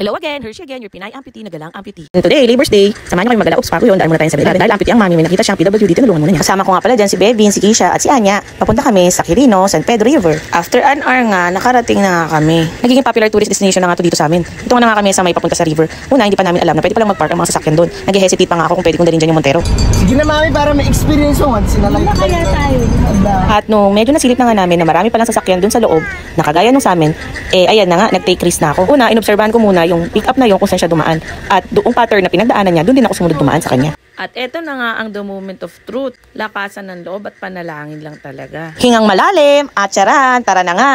Hello again, Hershey again, your Pinay amputee, nagalang amputee. And today, Labor's Day, samahan niyo kami magala. Oops, bago yun, dahil muna tayo sa Bebe. Dahil amputee ang mami, may nakita siyang PWD, tinulungan muna niya. Kasama ko nga pala dyan si Bevin, si Kisha, at si Anya. Papunta kami sa Quirino, San Pedro River. After an hour nga, nakarating na nga kami. Nagiging popular tourist destination na nga to dito sa amin. Ito nga kami sa may papunta sa river. Una, hindi pa namin alam na pwede palang mag-park ang mga sasakyan doon. Nag-hesitate pa nga ako kung pwede kong dalhin dyan yung Montero. Sige na mami, para may experience mo once in a lifetime. Kaya tayo. At nung medyo nasilip na nga namin na marami palang sasakyan doon sa loob, nakagaya nung sa amin, ayan na nga, nag-take risk na ako. Una, inobserbahan ko muna yung pick-up na yung kung saan siya dumaan. At doong pattern na pinagdaanan niya, doon din ako sumunod dumaan sa kanya. At eto na nga ang the moment of truth. Lakasan ng loob at panalangin lang talaga. Hingang malalim, at charan, tara na nga.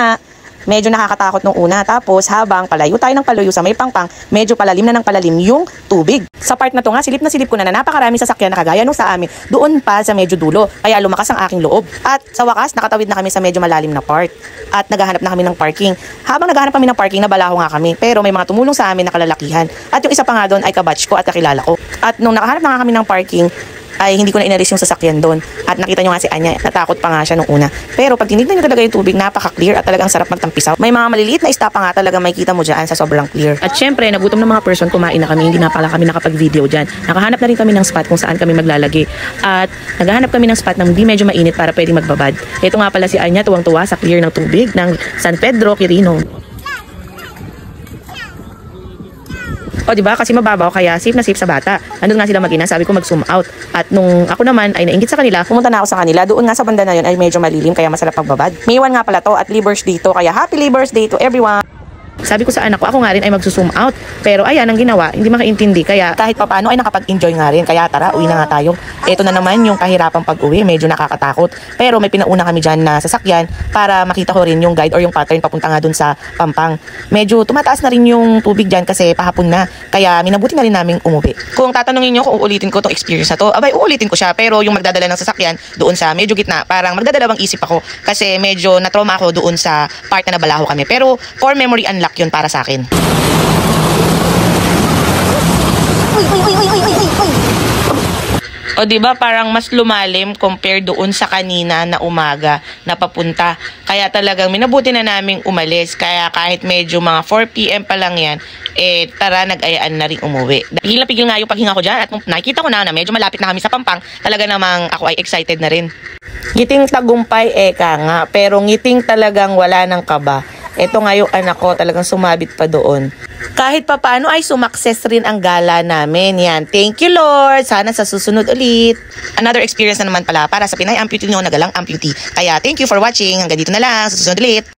Medyo nakakatakot nung una. Tapos habang palayo tayo ng palayo sa may pangpang, medyo palalim na ng palalim yung tubig. Sa part na to nga, silip na silip ko na napakarami sasakyan na kagaya nung sa amin. Doon pa sa medyo dulo. Kaya lumakas ang aking loob. At sa wakas, nakatawid na kami sa medyo malalim na part. At naghahanap na kami ng parking. Habang naghahanap kami ng parking, nabalaho nga kami. Pero may mga tumulong sa amin na kalalakihan. At yung isa pa nga doon ay kabatch ko at kakilala ko. At nung nakahanap na nga kami ng parking, ay hindi ko na inalis yung sasakyan doon. At nakita nyo nga si Anya, natakot pa nga siya nung una. Pero pag tinignan nyo talaga yung tubig, napaka-clear at talagang sarap magtampisaw. May mga maliliit na istapa nga talaga makikita mo dyan sa sobrang clear. At syempre, nagutom ng mga person, kumain na kami, hindi na pala kami nakapag-video dyan. Nakahanap na rin kami ng spot kung saan kami maglalagi. At naghahanap kami ng spot na hindi medyo mainit para pwedeng magbabad. Ito nga pala si Anya, tuwang-tuwa sa clear ng tubig ng San Pedro, Quirino. O diba, kasi mababaw kaya safe na safe sa bata. Andun nga sila mag-ina, sabi ko mag-zoom out. At nung ako naman ay nainggit sa kanila, pumunta na ako sa kanila. Doon nga sa banda na yun ay medyo malilim kaya masarap magbabad. May iwan nga pala to at Labor's Day to, kaya happy Labor's Day to everyone. Sabi ko sa anak ko, ako nga rin ay mag-zoom out. Pero ayan, ang ginawa, hindi makaintindi. Kaya kahit papano ay nakapag-enjoy nga rin. Kaya tara, uwi na nga tayo. Ito na naman yung kahirapang pag-uwi. Medyo nakakatakot. Pero may pinauna kami dyan na sasakyan para makita ko rin yung guide or yung pattern papunta nga dun sa Pampang. Medyo tumataas na rin yung tubig dyan kasi pahapon na. Kaya minabuti na rin naming umuwi. Kung tatanungin nyo kung uulitin ko tong experience na to, abay, uulitin ko siya. Pero yung magdadala ng sasakyan doon sa medyo gitna, parang magdadalawang isip ako. Kasi medyo natrauma ako doon sa part na nabalaho kami. Pero core memory unlock yun para sa akin. O diba parang mas lumalim compare doon sa kanina na umaga na papunta. Kaya talagang minabuti na naming umalis. Kaya kahit medyo mga 4 PM pa lang yan, tara nag-ayaan na rin umuwi. Pigil na pigil nga yung paghinga ko dyan at nakikita ko na medyo malapit na kami sa Pampang, talaga namang ako ay excited na rin. Ngiting tagumpay eka nga, pero ngiting talagang wala ng kaba. Ito nga yung anak ko, talagang sumabit pa doon. Kahit papano ay sumakses rin ang gala namin. Yan. Thank you, Lord. Sana sa susunod ulit. Another experience na naman pala para sa Pinay amputee nyo, nagalang amputee. Kaya thank you for watching. Hanggang dito na lang. Sa susunod ulit.